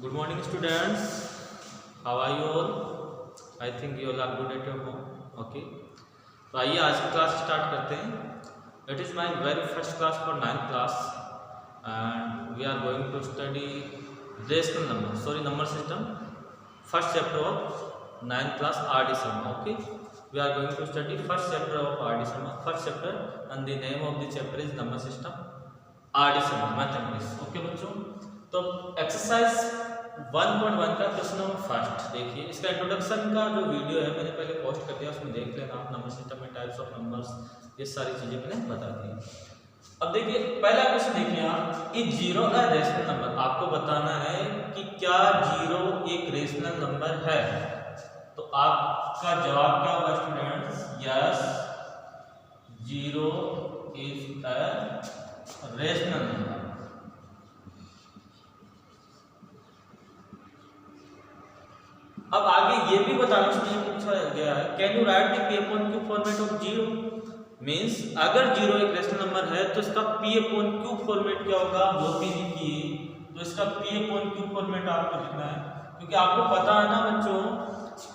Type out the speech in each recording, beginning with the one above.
Good morning, students. How are you all? I think you all are good at your home. Okay. तो आइए आज की class start करते हैं. It is my very first class for 9th class, and we are going to study rational number. Sorry, number system. First chapter of 9th class R.D. Sharma. Okay. We are going to study first chapter of R.D. Sharma. First chapter, and the name of the chapter is number system. R.D. Sharma mathematics. Okay बच्चों, तो exercise 1.1 का question number first देखिए. इसका introduction का जो video है मैंने पहले पोस्ट कर दिया, उसमें देख लेना आप. नंबर सिस्टम में टाइप्स ऑफ नंबर्स, ये सारी चीजें मैंने बता दी. अब देखिए पहला क्वेश्चन देखिए आप. Is zero a rational number. आपको बताना है कि क्या जीरो एक रेशनल नंबर है. तो आपका जवाब क्या होगा students? Yes, zero is a rational number. अब आगे ये भी बताना पूछा गया है, can you right the P upon Q format of zero. Means अगर जीरो एक रेशनल नंबर है तो इसका पी अपॉन क्यू फॉर्मेट क्या होगा वो भी लिखिए. तो इसका पी अपॉन क्यू फॉर्मेट आपको लिखना है, क्योंकि आपको पता है ना बच्चों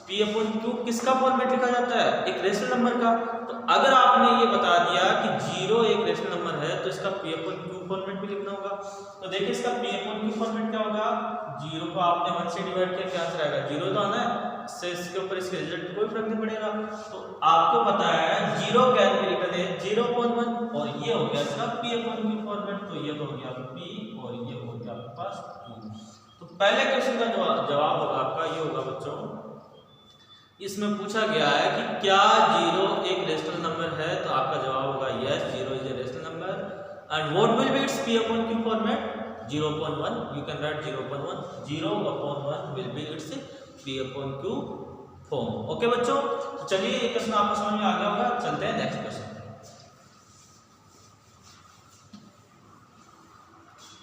पी अपॉन क्यू किसका फॉर्मेट लिखा जाता है? एक रेशनल नंबर का. तो अगर आपने ये बता दिया कि जीरो एक रेशनल नंबर है तो इसका पी अपॉन क्यू फॉर्मेट भी लिखना होगा. तो देखिए इसका पी अपॉन क्यू फॉर्मेट क्या होगा? जीरो को आपने 1 से डिवाइड किया, क्या आंसर आएगा? जीरो तो आना है, इससे इसके ऊपर इसके रिजल्ट कोई फर्क नहीं पड़ेगा. तो आपको पता है zero can be written as 0.1 और ये हो गया इसका पी अपॉन क्यू फॉर्मेट. तो ये हो गया पी और ये हो गया आपके पास क्यू. तो पहले क्वेश्चन का जवाब होगा आपका ये होगा बच्चों. इसमें पूछा गया है कि क्या जीरो एक रेशनल नंबर है. तो आपका जवाब होगा yes, zero is a rational number. And what will be it's P upon Q format? 0.1. You can write 0.1. 0/1 will be its P upon Q form. Okay बच्चों, तो चलिए ये क्वेश्चन आपको समझ में आ गया होगा. चलते हैं next question.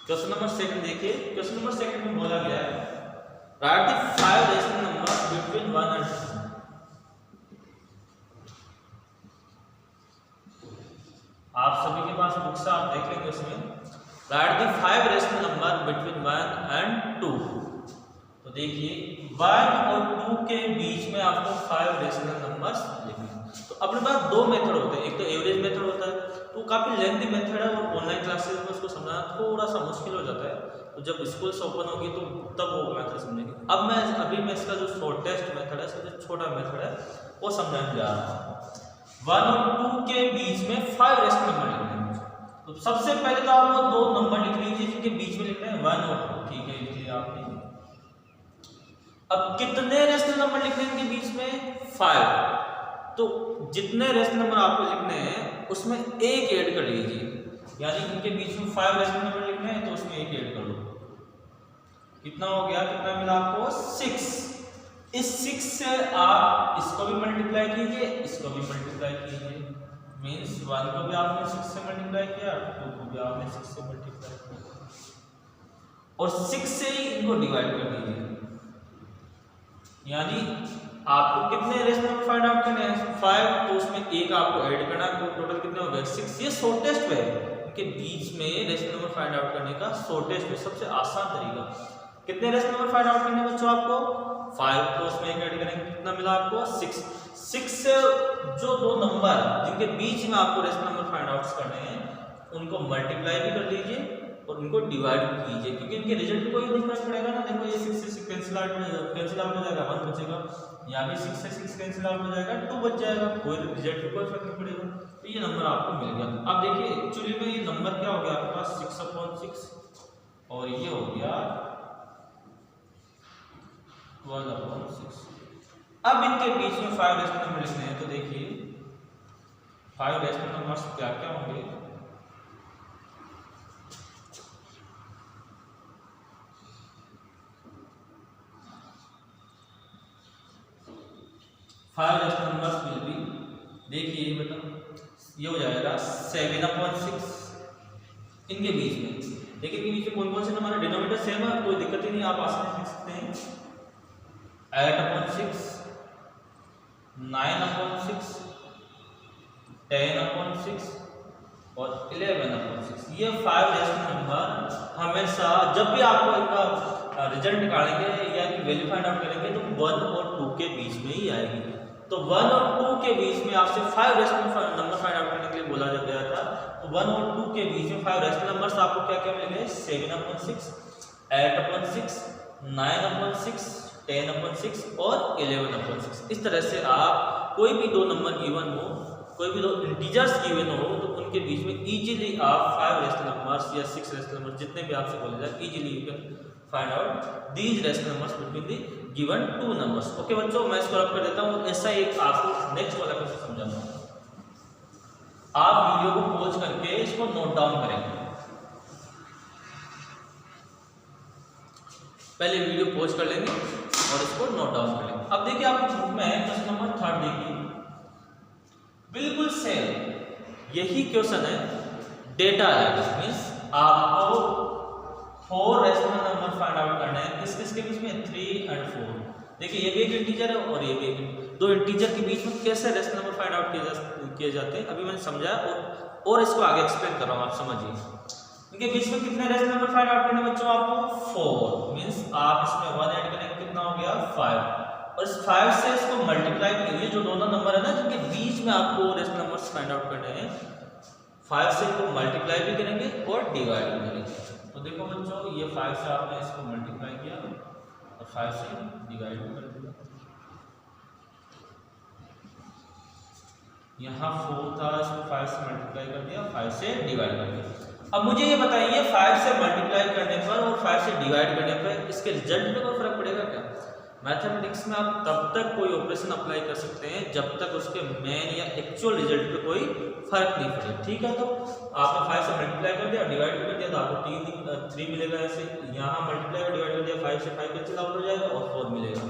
Question number second देखिए. क्वेश्चन नंबर सेकंड में बोला गया है right the 5 rational numbers between 1 and 2. आप सभी के पास बुक्स आप देख लेंगे उसमें right the 5 rational number between 1 and 2. तो देखिए 1 और 2 के बीच में आपको 5 रेशनल नंबर्स लिखने हैं. तो अपने पास दो मेथड होते हैं. एक तो एवरेज मेथड होता है, तो काफी लेंथी मेथड है और ऑनलाइन क्लासेस में उसको समझना थोड़ा सा मुश्किल हो जाता है. तो जब स्कूल्स ओपन होगी तो तब वो मेथड समझेंगे. अभी मैं इसका जो शॉर्टेस्ट मेथड है, सबसे छोटा मेथड है, वो समझाने जा रहा हूँ. 1 और 2 के बीच में 5 रेशनल नंबर लिखने हैं. तो सबसे पहले तो आप वो दो नंबर लिख लीजिए जिनके बीच में लिखना है 1 और 2. ठीक है, लिख लिया आपने. अब कितने रेशनल नंबर लिखने हैं इनके बीच में? 5. तो जितने रेशनल नंबर आपको लिखने हैं उसमें एक ऐड कर लीजिए. यानी इनके बीच में 5 रेशनल नंबर लिखने हैं तो उसमें एक ऐड कर लो. कितना हो गया? कितना मिला आपको? 6. इस 6 से आप इसको भी मल्टीप्लाई कीजिए, इसको भी मल्टीप्लाई कीजिए. मीन्स 1 को भी आपने 6 से मल्टीप्लाई किया, 2 को भी आपने 6 से मल्टीप्लाई किया, और 6 से ही इनको डिवाइड कर दीजिए. यानी आपको कितने रेशनल नंबर फाइंड आउट करने हैं? 5. तो उसमें एक आपको ऐड करना है, तो टोटल कितने हो गए? 6. ये शॉर्टेस्ट वे है इनके बीच में रेशनल नंबर फाइंड आउट करने का. शॉर्टेस्ट वे, सबसे आसान तरीका. कितने रेशनल नंबर फाइंड आउट करने हैं बच्चों आपको? 5. तो उसमें एक ऐड करेंगे, कितना मिला आपको? 6. 6 से जो दो नंबर जिनके बीच में आपको रेशनल नंबर फाइंड आउट करने हैं उनको मल्टीप्लाई भी कर दीजिए और उनको डिवाइड भी कीजिए, क्योंकि इनके रिजल्ट में कोई फर्क पड़ेगा ना. देखो ये 6 से 6 कैंसिल आउट हो जाएगा, 1 बचेगा. यहाँ भी 6 से 6 कैंसिल आउट हो जाएगा, 2 बच जाएगा. कोई रिजल्ट में कोई फर्क नहीं पड़ेगा. तो ये नंबर आपको मिल गया. अब देखिए एक्चुअली में ये नंबर क्या हो गया आपके पास? 6/6 और ये हो गया 12/6. अब इनके बीच में 5 रेशनल नंबर लिखने हैं. तो देखिए 5 रेशनल नंबर्स क्या क्या होंगे? Five rational numbers will be, देखिए बेटा ये हो जाएगा 7/6 इनके बीच में. देखिए इनके बीच में कौन कौन से नंबर है? डिनोमिनेटर सेम है, कोई दिक्कत ही नहीं, आप आसानी से लिख सकते हैं. 8/6, 9/6, 10/6 और 11/6. ये 5 रेशनल नंबर हमेशा जब भी आपको इनका रिजल्ट निकालेंगे या वैल्यू फाइंड आउट करेंगे तो 1 और 2 के बीच में ही आएगी। तो 1 और 2 के बीच में आपसे 5 रेशनल नंबर फाइंड आउट करने के लिए बोला गया था। तो 1 और 2 के बीच में 5 रेशनल नंबर्स आपको क्या क्या मिलेंगे? 7/6, 8/6, 9/6, 10/6 और 11/6। इस तरह से आप कोई भी दो नंबर गिवन हो, कोई भी दो इंटीजर्स गिवन हो, तो उनके बीच में इजीली आप 5 रेशनल नंबर्स या 6 रेशनल नंबर्स जितने भी आपसे बोले जाए, easily you can find out these rational numbers between the given two numbers. Okay बच्चों, मैं इसको रब कर देता हूँ। ऐसा एक आपको नेक्स्ट वाला क्वेश्चन समझाऊंगा। आप वीडियो को पॉज करके इसको नोट डाउन करेंगे। पहले वीडियो पॉज कर लेंगे और इसको नोट डाउन कर लेंगे। अब देखिए आपके बुक में क्वेश्चन नंबर 3 देखिए, बिल्कुल सेम यही क्वेश्चन है। डेटा है, मीन्स आपको 4 रेशनल नंबर फाइंड आउट करना है। किस किस के बीच में? 3 और 4। देखिए ये भी एक इंटीजर है और ये भी एक, दो इंटीजर के बीच में कैसे रेशनल नंबर फाइंड आउट किए जाते हैं अभी मैंने समझाया और इसको आगे एक्सप्लेन कर रहा हूँ, आप समझिए। इनके बीच में कितने रेशनल नंबर फाइंड आउट करने बच्चों? आपको 4, मीन्स आप इसमें 1 ऐड करेंगे, कितना हो गया? 5। और इस 5 से इसको मल्टीप्लाई कीजिए, जो दोनों नंबर है ना जिनके बीच में आपको रेशनल नंबर्स फाइंड आउट करने हैं, 5 से इसको मल्टीप्लाई भी करेंगे और डिवाइड भी करेंगे। तो देखो बच्चों, ये 5 से आपने इसको मल्टीप्लाई किया और 5 से डिवाइड भी कर दिया। यहाँ 4 था, इसको 5 से मल्टीप्लाई कर दिया, 5 से डिवाइड कर दिया। अब मुझे ये बताइए 5 से मल्टीप्लाई करने पर और 5 से डिवाइड करने पर इसके रिजल्ट में कोई फर्क पड़ेगा क्या? मैथमेटिक्स में आप तब तक कोई ऑपरेशन अप्लाई कर सकते हैं जब तक उसके मेन या एक्चुअल रिजल्ट पे कोई फर्क नहीं पड़े। ठीक है, तो आपने 5 से मल्टीप्लाई कर दिया, डिवाइड कर दिया, तो आपको 3 मिलेगा। ऐसे यहाँ मल्टीप्लाई और डिवाइड कर दिया, 5 से 5 कैंसिल आउट हो जाएगा और 4 मिलेगा।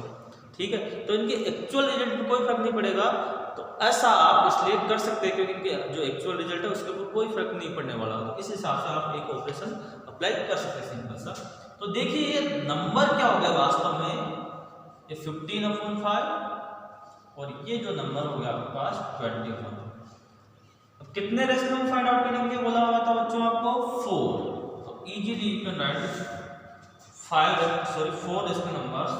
ठीक है, तो इनके एक्चुअल रिजल्ट पे कोई फर्क नहीं पड़ेगा। तो ऐसा आप इसलिए कर सकते हैं क्योंकि इनके जो एक्चुअल रिजल्ट है उसके ऊपर कोई फर्क नहीं पड़ने वाला। तो इस हिसाब से आप एक ऑपरेशन अप्लाई कर सकते हैं, सिंपल सा। तो देखिए ये नंबर क्या हो गया वास्तव में, ये 15/5 और ये जो नंबर हो गया आपके पास 20/5। अब कितने रेशनल नंबर फाइंड आउट करने के लिए बोला हुआ था बच्चों आपको? 4। तो easily you can write 4 rational numbers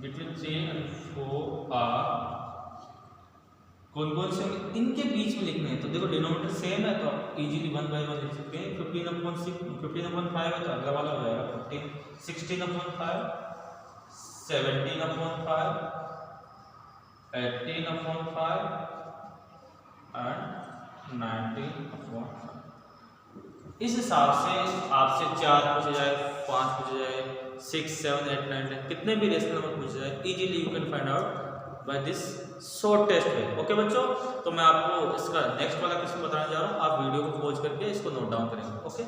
between 3 and 4 are कौन कौन से इनके बीच में लिखने हैं। तो देखो डिनोमिनेटर सेम है तो आप इजीली 1/1 लिख सकते हैं। 15/5 है तो अगला वाला हो जाएगा 15, 16/5, 17/5, 18/5 एंड 19/5। इस हिसाब से आपसे 4 पूछे जाए, 5 पूछे जाए, 6, 7, 8, 9, 10 कितने भी रेशनल नंबर पूछे जाए, easily you can find out by this shortest way. Okay बच्चों, तो मैं आपको इसका नेक्स्ट वाला क्वेश्चन बताने जा रहा हूँ। आप वीडियो को पॉज करके इसको नोट डाउन करेंगे। ओके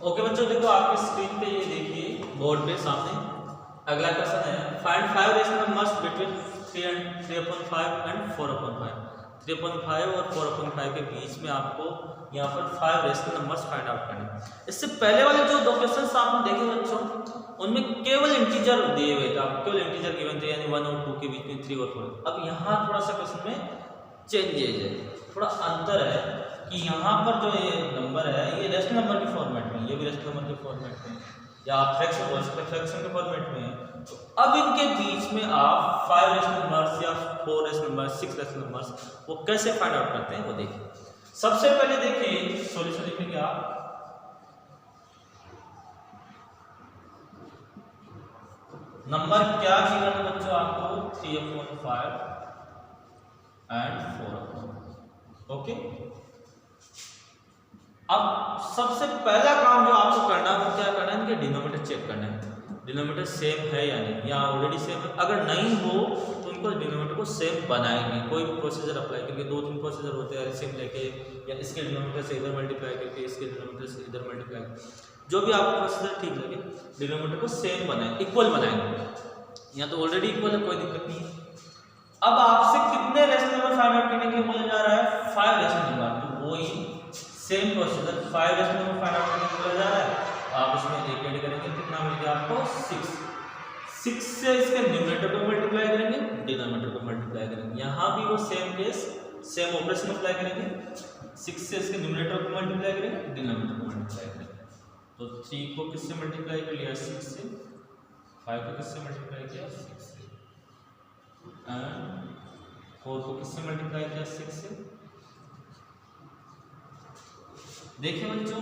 ओके बच्चों, देखो आपके स्क्रीन पे ये देखिए बोर्ड पे सामने अगला क्वेश्चन है, find 5 rational numbers between 3/5 and 4/5। 3/5 और 4/5 के बीच में आपको यहाँ पर 5 रेशनल नंबर्स फाइंड आउट करने। इससे पहले वाले जो 2 क्वेश्चंस आपने देखे बच्चों, उनमें केवल इंटीजर दिए हुए थे, आपको केवल इंटीजर गिवन थे, यानी 1 और 2 के बीच में 3 और 4। अब यहाँ थोड़ा सा क्वेश्चन में चेंजेज है, थोड़ा अंतर है कि यहाँ पर जो ये नंबर है ये रेशनल नंबर के फॉर्मेट में, ये भी रेशनल नंबर के फॉर्मेट में, या आप फ्रैक्शन बोल सकते हैं, फ्रैक्शन के फॉर्मेट में है। तो अब इनके बीच में आप 5 रेशनल नंबर्स या 4 रेशनल नंबर्स, 6 रेशनल नंबर्स वो कैसे फाइंड आउट करते हैं वो देखिए। सबसे पहले देखिए सॉल्यूशन लिखेंगे आप, नंबर क्या गिवन है बच्चों आपको 3/5 एंड 4/5। ओके, अब सबसे पहला काम जो आपको करना है वो क्या करना है, इनके डिनोमिनेटर चेक करना है, डिनोमिनेटर सेम है या नहीं, या ऑलरेडी सेम है। अगर नहीं हो तो उनको डिनोमिनेटर को सेम बनाएंगे, कोई भी प्रोसीजर अप्लाई करके। 2-3 प्रोसीजर होते हैं, एलसीएम लेके या इसके डिनोमिनेटर से इधर मल्टीप्लाई करके, इसके डिनोमिनेटर से इधर मल्टीप्लाई, जो भी आपको प्रोसीजर ठीक लगे, डिनोमिनेटर को सेम बनाए, इक्वल बनाएंगे। यहाँ तो ऑलरेडी इक्वल है, कोई दिक्कत नहीं है। अब आपसे कितने रेशनल नंबर फाइंड आउट करने के लिए बोला जा रहा है? 5 रेशनल नंबर। तो वही same procedure 5 rational number find out करने के लिए बोला जा रहा है। आप इसमें एक ऐड करेंगे, कितना मिल गया आपको? 6 से इसके न्यूमरेटर को मल्टीप्लाई करेंगे, डिनोमिनेटर को मल्टीप्लाई करेंगे। यहाँ भी वो same case, same operation apply करेंगे। 6 से इसके न्यूमरेटर को मल्टीप्लाई करेंगे, डिनोमिनेटर को मल्टीप्लाई करेंगे। तो 3 को किससे मल्टीप्लाई कर लिया? 6 से। 5 को किससे मल्टीप्लाई किया? 6 से। एंड 4 को किससे मल्टीप्लाई किया? 6 से। देखिए बच्चों,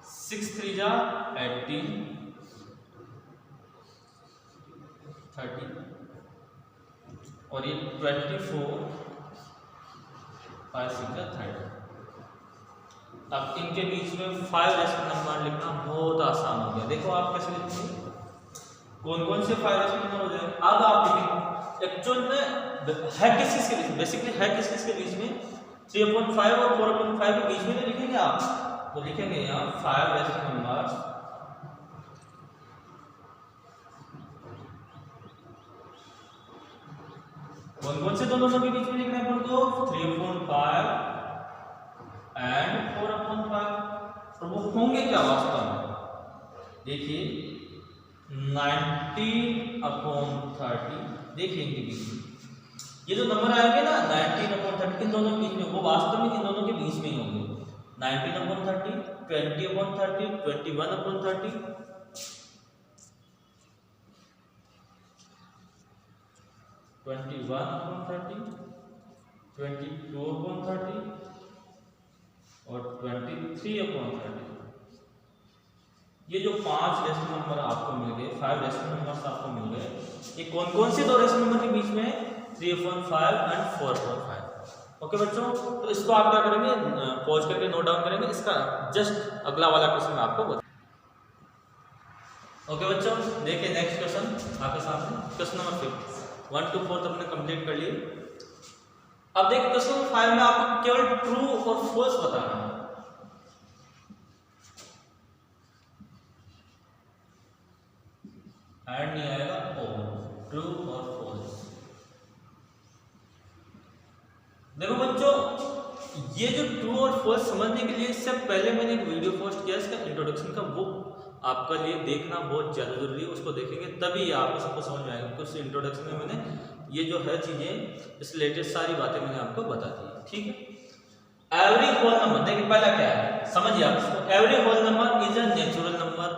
6 3 जा 18, 30 और ये 24, 5 6 जा 30। अब इनके बीच में 5 रेशनल नंबर लिखना बहुत आसान हो गया। देखो आप कैसे लिखेंगे, कौन कौन से 5 रेशनल नंबर हो जाएंगे। अब आप लिखेंगे एक्चुअल में है किस चीज के बीच में, बेसिकली है किस चीज के बीच में? 3/5 और 4/5 के बीच में नहीं लिखेंगे आप, तो लिखेंगे यहाँ 5 रेशनल नंबर कौन कौन से दोनों के बीच में लिखना है अपन को? 3/5 एंड 4/5। और वो होंगे क्या वास्तव में? देखिए 19/30। देखिए इनके बीच में ये जो नंबर आएंगे ना 19/30, इन दोनों के बीच में, वो वास्तव में इन दोनों के बीच में ही होंगे। 19/30, 20/30, 21/30, 21/30, 22/30 और 23/30। ये जो 5 रेशनल नंबर आपको मिल गए, 5 रेशनल नंबर्स आपको मिल गए, ये कौन कौन से दो रेशनल नंबर के बीच में? 3/5 एंड 4/5। ओके बच्चों, तो इसको आप क्या करेंगे? पॉज करके नोट डाउन करेंगे। इसका जस्ट अगला वाला क्वेश्चन मैं आपको बता। ओके बच्चों, देखिए नेक्स्ट क्वेश्चन आपके सामने, क्वेश्चन नंबर 5 1 to 4 हमने कंप्लीट कर लिए। अब देखिए क्वेश्चन नंबर 5 में आपको केवल ट्रू और फॉल्स बताना है। ऐड नहीं आएगा, ट्रू और फॉल्स। देखो बच्चों, ये जो ट्रू और फॉल्स समझने के लिए इससे पहले मैंने एक वीडियो पोस्ट किया इसका इंट्रोडक्शन का, वो आपका लिए देखना बहुत ज़्यादा जरूरी है। उसको देखेंगे तभी आपको सबको समझ में आएगा, क्योंकि उस इंट्रोडक्शन में मैंने ये जो है चीज़ें, इस रिलेटेड सारी बातें मैंने आपको बता दी। ठीक है, एवरी होल नंबर, देखिए पहला क्या है समझिए आप इसको। Every whole number is a natural number.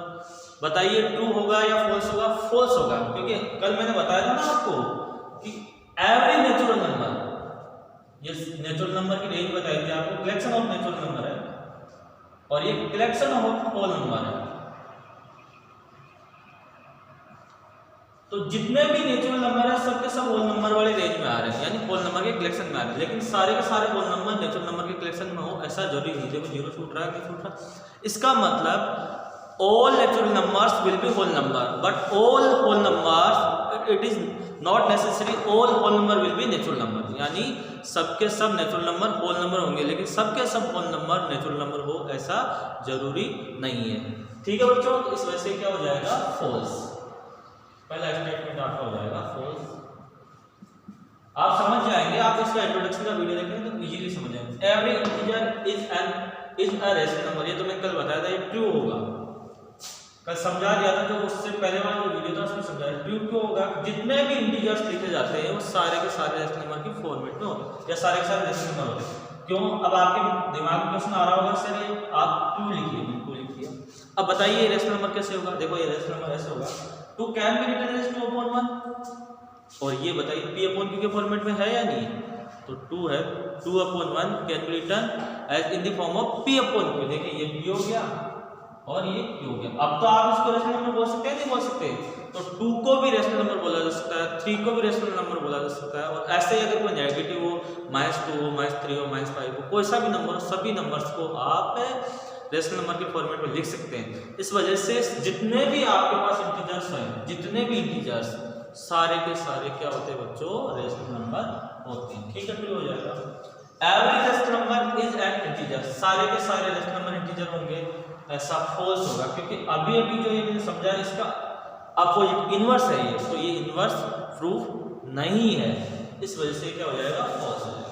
बताइए ट्रू होगा या फॉल्स होगा? फॉल्स होगा, क्योंकि कल मैंने बताया था ना आपको कि एवरी नेचुरल नंबर, ये नेचुरल नंबर की रेंज बताई थी आपको, कलेक्शन ऑफ नेचुरल नंबर है और ये कलेक्शन ऑफ होल नंबर है। तो जितने भी नेचुरल नंबर है सबके सब होल नंबर वाले रेंज में आ रहे हैं, यानी होल नंबर के कलेक्शन में आ रहे हैं। लेकिन सारे के सारे होल नंबर नेचुरल नंबर के कलेक्शन में हो ऐसा जरूरी नहीं। देखो 0 छूट रहा है, नहीं छूट रहा, इसका मतलब all natural numbers will be whole number, but all whole numbers, it is not necessary all whole number will be natural number। यानी सबके सब नेचुरल नंबर होल नंबर होंगे, लेकिन सबके सब होल नंबर नेचुरल नंबर हो ऐसा जरूरी नहीं है। ठीक है बच्चों, तो इस वजह से क्या हो जाएगा? फॉल्स। पहला स्टेटमेंट आपका हो जाएगा फॉल्स। आप समझ जाएंगे, आप इसका इंट्रोडक्शन का वीडियो देखेंगे तो इजीली समझ जाएंगे। Every integer is a rational number, ये तो मैं कल बताया था, ये ट्रू होगा, कल समझा दिया था। जो उससे पहले वाला जो वीडियो था उसमें समझाया ट्रू क्यों होगा। जितने भी इंटीजर्स लिखे जाते हैं वो सारे के सारे रेशनल नंबर की फॉर्मेट में होते हैं, या सारे के सारे रेशनल नंबर होते हैं। क्यों? अब आपके दिमाग में क्वेश्चन आ रहा होगा सर ये आप 2 लिखिए, बिल्कुल लिखिए। अब बताइए रेशनल नंबर कैसे होगा? देखो ये रेशनल नंबर ऐसे होगा, 2 कैन बी रिटन एज 2/1। और ये बताइए p/q के फॉर्मेट में है या नहीं? तो 2 है, 2/1 can be written as in the form of p/q। देखिए ये p हो गया और ये q हो गया। अब तो आप इसको रेशनल नंबर बोल सकते हैं, नहीं बोल सकते? तो 2 को भी रेशनल नंबर बोला जा सकता है, 3 को भी रेशनल नंबर बोला जा सकता है। और ऐसे ही अगर कोई नेगेटिव हो, -2 हो, -3 हो, -5 हो, कोई सा भी नंबर हो, सभी नंबर्स को आप रेशनल नंबर के फॉर्मेट में लिख सकते हैं। इस वजह से जितने भी आपके पास इंटीजर्स हैं, जितने भी इंटीजर्स सारे के सारे क्या होते हैं बच्चों? रेशनल नंबर होते हैं। ठीक है, फिर हो जाएगा every rational number is an integer. सारे के सारे रेशनल नंबर इंटीजर होंगे, ऐसा फॉल्स होगा, क्योंकि अभी अभी जो ये मैंने समझा इसका अपोजिट इनवर्स है ये, तो ये इनवर्स प्रूफ नहीं है, इस वजह से क्या हो जाएगा, फॉल्स हो जाएगा।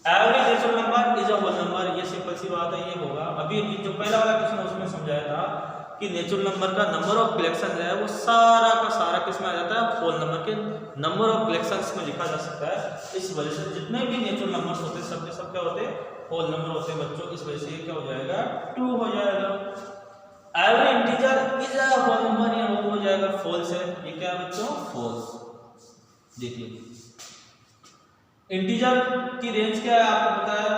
Every natural number is a whole number, ये सिंपल सी बात है, ये होगा। अभी जो पहला वाला क्वेश्चन उसमें समझाया था कि नेचुरल नंबर का नंबर ऑफ कलेक्शन है वो सारा का सारा किस में आ जाता है, होल नंबर के नंबर ऑफ कलेक्शंस में लिखा जा सकता है। इस वजह से जितने भी नेचुरल नंबर्स होते हैं सबके सब क्या होते हैं, होल नंबर होते हैं बच्चों। इस वजह से ये क्या हो जाएगा, 2 हो जाएगा। Every integer is a whole number, ये वो हो जाएगा फॉल्स है। ये क्या है बच्चों, फॉल्स। देखिए इंटीजर की रेंज क्या है आपको पता है,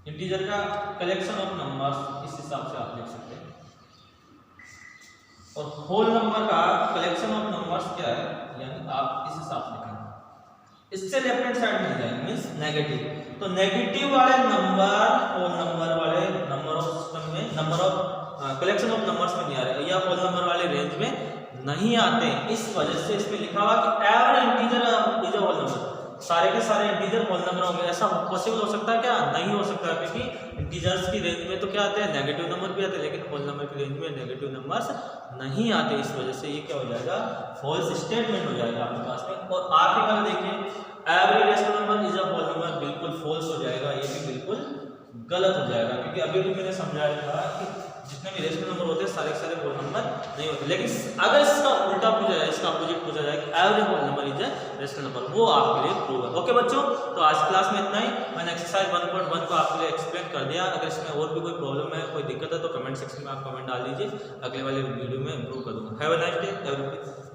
इंटीजर का कलेक्शन ऑफ नंबर्स, इस हिसाब से आप लिख सकते हैं। और होल नंबर का कलेक्शन ऑफ नंबर्स क्या है, यानी आप इस हिसाब से लिखेंगे, इससे लेफ्ट हैंड साइड मिल जाएंगे, मींस नेगेटिव। तो नेगेटिव वाले नंबर होल नंबर वाले नंबर ऑफ सिस्टम में, number of collection of numbers में नहीं आ रहे, या होल नंबर वाले रेंज में नहीं आते। इस वजह से इसमें लिखा हुआ कि every integer is a whole number, सारे के सारे इंटीजर होल नंबर होंगे। ऐसा पॉसिबल हो सकता है क्या, नहीं हो सकता, क्योंकि इंटीजर्स की रेंज में तो क्या आते हैं, नेगेटिव नंबर भी आते हैं, लेकिन होल नंबर की रेंज में नेगेटिव नंबर्स नहीं आते। इस वजह से ये क्या हो जाएगा, फॉल्स स्टेटमेंट हो जाएगा आपके पास में। और आखिरी वाला देखिए, every rational number is a whole number, बिल्कुल फॉल्स हो जाएगा, ये भी बिल्कुल गलत हो जाएगा, क्योंकि अभी भी मैंने समझाया था कि जितने भी रेशनल नंबर होते हैं सारे सारे होल नंबर नहीं होते। लेकिन अगर इसका उल्टा पूछा जाए, इसका अपोजिट पूछा जाए कि every whole number is a rational number, वो आपके लिए प्रूव है। ओके बच्चों, तो आज क्लास में इतना ही। मैंने एक्सरसाइज 1.1 को आपके लिए एक्सप्लेन कर दिया। अगर इसमें और भी कोई प्रॉब्लम है, कोई दिक्कत है, तो कमेंट सेक्शन में आप कमेंट डाल दीजिए, अगले वाले वीडियो में इंप्रूव कर दूंगा। Have a nice day everyone.